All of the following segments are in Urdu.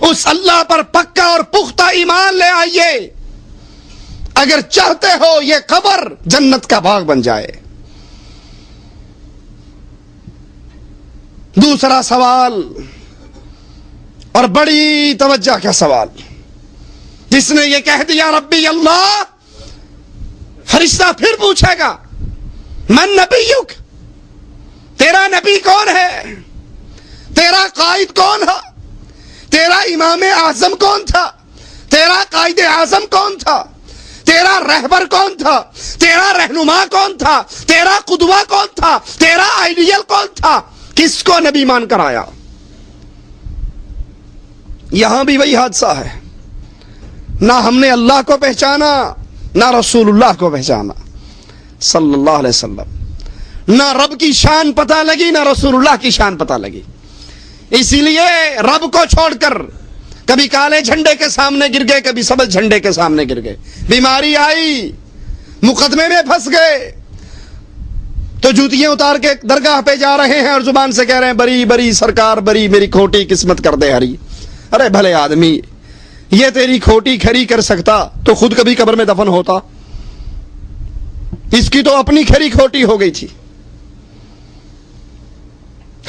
اس اللہ پر پکا اور پختہ ایمان لے آئیے اگر چاہتے ہو یہ قبر جنت کا باغ بن جائے۔ دوسرا سوال اور بڑی توجہ کا سوال، جس نے یہ کہہ دیا ربی اللہ، فرشتہ پھر پوچھے گا من نبیک، تیرا نبی کون ہے، تیرا قائد کون ہے، تیرا امام اعظم کون تھا، تیرا قائد اعظم کون تھا، تیرا رہبر کون تھا، تیرا رہنما کون تھا، تیرا قدوہ کون تھا، تیرا آئیڈیل کون تھا، کس کو نبی مان کر آیا؟ یہاں بھی وہی حادثہ ہے، نہ ہم نے اللہ کو پہچانا نہ رسول اللہ کو پہچانا صلی اللہ علیہ وسلم، نہ رب کی شان پتہ لگی نہ رسول اللہ کی شان پتہ لگی۔ اسی لیے رب کو چھوڑ کر کبھی کالے جھنڈے کے سامنے گر گئے، کبھی سبز جھنڈے کے سامنے گر گئے، بیماری آئی مقدمے میں پھنس گئے تو جوتیاں اتار کے درگاہ پہ جا رہے ہیں اور زبان سے کہہ رہے ہیں بری بری سرکار بری، میری کھوٹی قسمت کر دے ہری۔ ارے بھلے آدمی، یہ تیری کھوٹی کھری کر سکتا تو خود کبھی قبر میں دفن ہوتا، اس کی تو اپنی کھری کھوٹی ہو گئی تھی۔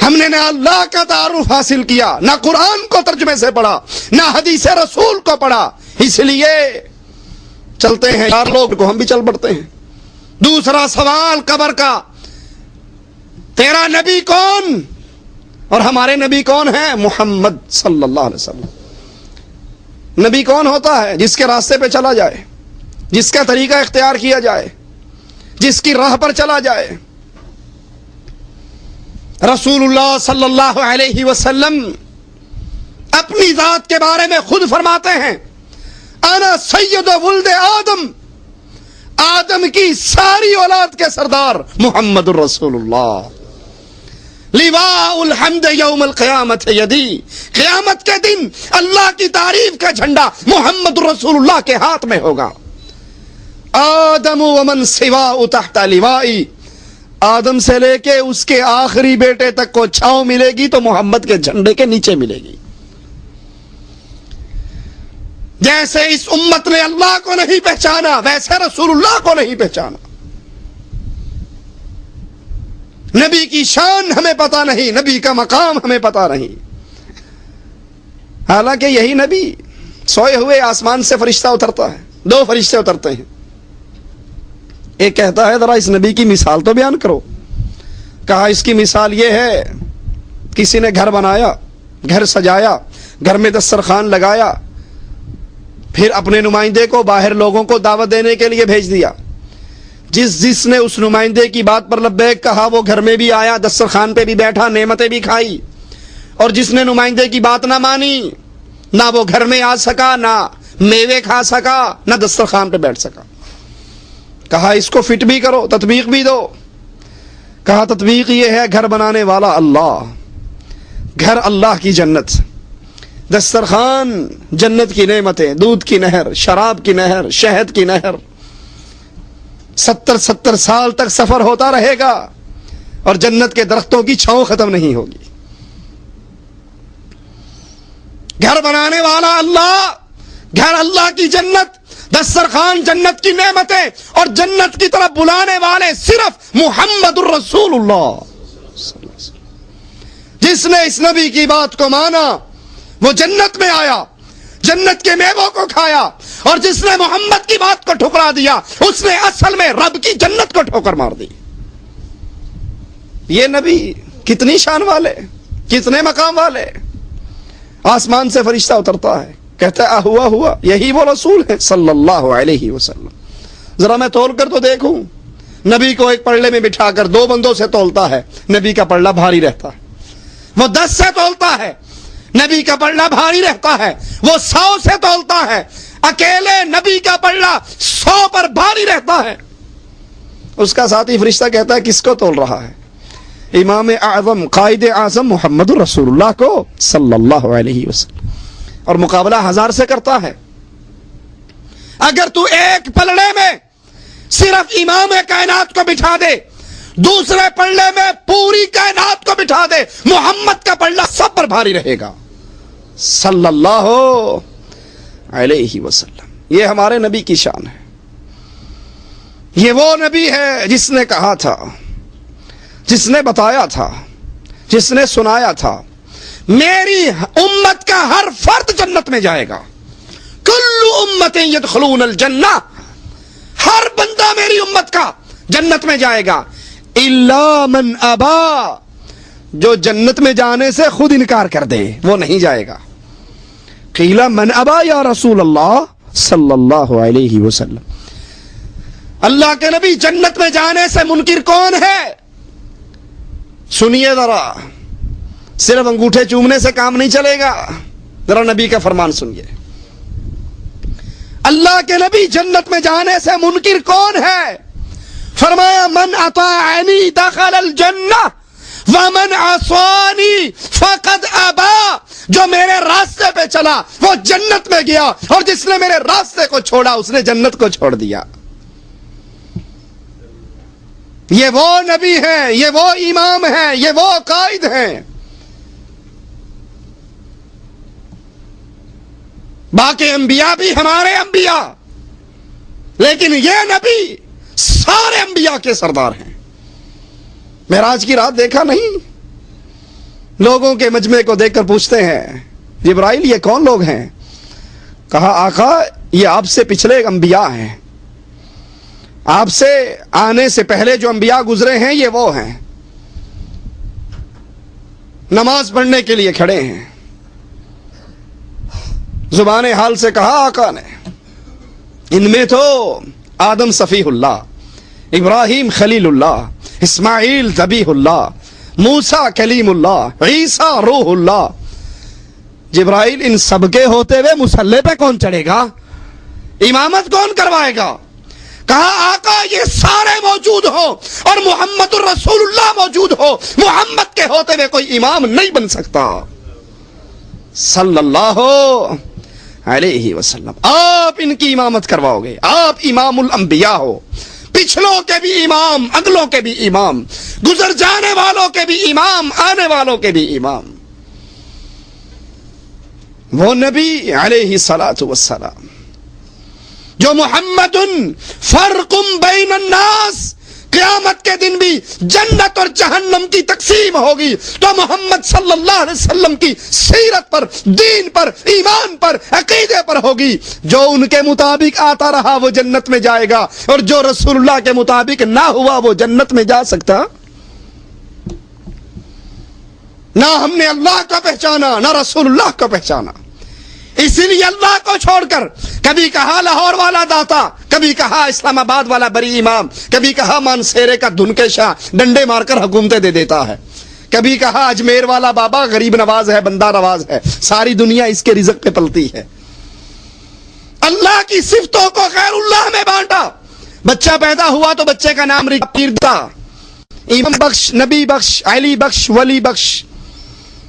ہم نے نہ اللہ کا تعارف حاصل کیا، نہ قرآن کو ترجمے سے پڑھا، نہ حدیث رسول کو پڑھا، اس لیے چلتے ہیں چار لوگ کو ہم بھی چل پڑتے ہیں۔ دوسرا سوال قبر کا، تیرا نبی کون اور ہمارے نبی کون ہیں؟ محمد صلی اللہ علیہ وسلم۔ نبی کون ہوتا ہے؟ جس کے راستے پہ چلا جائے، جس کا طریقہ اختیار کیا جائے، جس کی راہ پر چلا جائے۔ رسول اللہ صلی اللہ علیہ وسلم اپنی ذات کے بارے میں خود فرماتے ہیں انا سید ولد آدم، آدم کی ساری اولاد کے سردار محمد الرسول اللہ، لواء الحمد یوم القیامت یدی، قیامت کے دن اللہ کی تعریف کا جھنڈا محمد الرسول اللہ کے ہاتھ میں ہوگا۔ آدم ومن سواء تحت لوائی، آدم سے لے کے اس کے آخری بیٹے تک کو چھاؤں ملے گی تو محمد کے جھنڈے کے نیچے ملے گی۔ جیسے اس امت نے اللہ کو نہیں پہچانا ویسے رسول اللہ کو نہیں پہچانا۔ نبی کی شان ہمیں پتہ نہیں، نبی کا مقام ہمیں پتہ نہیں، حالانکہ یہی نبی سوئے ہوئے آسمان سے فرشتہ اترتا ہے، دو فرشتے اترتے ہیں، ایک کہتا ہے ذرا اس نبی کی مثال تو بیان کرو۔ کہا اس کی مثال یہ ہے، کسی نے گھر بنایا، گھر سجایا، گھر میں دسترخوان لگایا، پھر اپنے نمائندے کو باہر لوگوں کو دعوت دینے کے لیے بھیج دیا۔ جس نے اس نمائندے کی بات پر لبیک کہا وہ گھر میں بھی آیا، دسترخوان پہ بھی بیٹھا، نعمتیں بھی کھائی، اور جس نے نمائندے کی بات نہ مانی، نہ وہ گھر میں آ سکا، نہ میوے کھا سکا، نہ دسترخوان پہ بیٹھ سکا۔ کہا اس کو فٹ بھی کرو، تطبیق بھی دو۔ کہا تطبیق یہ ہے گھر بنانے والا اللہ، گھر اللہ کی جنت، دسترخوان جنت کی نعمتیں، دودھ کی نہر، شراب کی نہر، شہد کی نہر، 70 سال تک سفر ہوتا رہے گا اور جنت کے درختوں کی چھاؤں ختم نہیں ہوگی۔ گھر بنانے والا اللہ، گھر اللہ کی جنت، دسترخوان جنت کی نعمتیں، اور جنت کی طرف بلانے والے صرف محمد الرسول اللہ۔ جس نے اس نبی کی بات کو مانا وہ جنت میں آیا، جنت کے میووں کو کھایا، اور جس نے محمد کی بات کو ٹھکرا دیا اس نے اصل میں رب کی جنت کو ٹھوکر مار دی۔ یہ نبی کتنی شان والے، کتنے مقام والے۔ آسمان سے فرشتہ اترتا ہے، کہتا ہے ہوا ہوا، یہی وہ رسول ہے صلی اللہ علیہ وسلم۔ ذرا میں تول کر تو دیکھوں۔ نبی کو ایک پلڑے میں بٹھا کر 2 بندوں سے تولتا ہے، نبی کا پلڑا بھاری رہتا ہے۔ وہ 10 سے تولتا ہے، نبی کا پلڑا بھاری رہتا ہے۔ وہ 100 سے تولتا ہے، اکیلے نبی کا پلڑا 100 پر بھاری رہتا ہے۔ اس کا ساتھی فرشتہ کہتا ہے کس کو تول رہا ہے؟ امام اعظم، قائد اعظم محمد الرسول اللہ کو صلی اللہ علیہ وسلم، اور مقابلہ 1000 سے کرتا ہے۔ اگر تو ایک پلڑے میں صرف امام کائنات کو بٹھا دے، دوسرے پلڑے میں پوری کائنات کو بٹھا دے، محمد کا پلڑا سب پر بھاری رہے گا صلی اللہ علیہ وسلم. یہ ہمارے نبی کی شان ہے. یہ وہ نبی ہے جس نے کہا تھا, جس نے بتایا تھا, جس نے سنایا تھا, میری امت کا ہر فرد جنت میں جائے گا. کل امت یدخلون الجنہ, ہر بندہ میری امت کا جنت میں جائے گا. الا من ابا, جو جنت میں جانے سے خود انکار کر دے وہ نہیں جائے گا. قیل من ابا یا رسول اللہ صلی اللہ علیہ وسلم, اللہ کے نبی جنت میں جانے سے منکر کون ہے؟ سنیے ذرا, صرف انگوٹھے چومنے سے کام نہیں چلے گا, ذرا نبی کا فرمان سنیے. اللہ کے نبی جنت میں جانے سے منکر کون ہے؟ فرمایا من اطاعنی دخل الجنہ ومن عصانی فقد ابا, جو میرے راستے پہ چلا وہ جنت میں گیا, اور جس نے میرے راستے کو چھوڑا اس نے جنت کو چھوڑ دیا. یہ وہ نبی ہیں, یہ وہ امام ہیں, یہ وہ قائد ہیں. باقی انبیاء بھی ہمارے انبیاء, لیکن یہ نبی سارے انبیاء کے سردار ہیں. معراج کی رات دیکھا نہیں؟ لوگوں کے مجمع کو دیکھ کر پوچھتے ہیں جبرائیل یہ کون لوگ ہیں؟ کہا آقا یہ آپ سے پچھلے انبیاء ہیں, آپ سے آنے سے پہلے جو انبیاء گزرے ہیں یہ وہ ہیں. نماز پڑھنے کے لیے کھڑے ہیں. زبان حال سے کہا آقا نے, ان میں تو آدم صفیح اللہ, ابراہیم خلیل اللہ, اسماعیل ذبیح اللہ, موسیٰ کلیم اللہ, عیسیٰ روح اللہ. جبرائیل ان سب کے ہوتے ہوئے مصلی پہ کون چڑھے گا؟ امامت کون کروائے گا؟ کہا آقا یہ سارے موجود ہو اور محمد الرسول اللہ موجود ہو, محمد کے ہوتے ہوئے کوئی امام نہیں بن سکتا صلی اللہ علیہ وسلم. آپ ان کی امامت کرواؤ گے, آپ امام الانبیاء ہو, پچھلوں کے بھی امام, اگلوں کے بھی امام, گزر جانے والوں کے بھی امام, آنے والوں کے بھی امام. وہ نبی علیہ الصلوۃ والسلام جو محمد فرق بین الناس, قیامت کے دن بھی جنت اور جہنم کی تقسیم ہوگی تو محمد صلی اللہ علیہ وسلم کی سیرت پر, دین پر, ایمان پر, عقیدے پر ہوگی. جو ان کے مطابق آتا رہا وہ جنت میں جائے گا, اور جو رسول اللہ کے مطابق نہ ہوا وہ جنت میں جا سکتا؟ نہ ہم نے اللہ کا پہچانا نہ رسول اللہ کا پہچانا. اسی لیے اللہ کو چھوڑ کر کبھی کہا لاہور والا داتا, کبھی کہا اسلام آباد والا بری امام, کبھی کہا مانسیرے کا دھن کے شاہ ڈنڈے مار کر حکومتیں دے دیتا ہے, کبھی کہا اجمیر والا بابا غریب نواز ہے, بندہ نواز ہے. ساری دنیا اس کے رزق پہ پلتی ہے. اللہ کی صفتوں کو غیر اللہ میں بانٹا. بچہ پیدا ہوا تو بچے کا نام رکھا, امام بخش, نبی بخش, علی بخش, ولی بخش,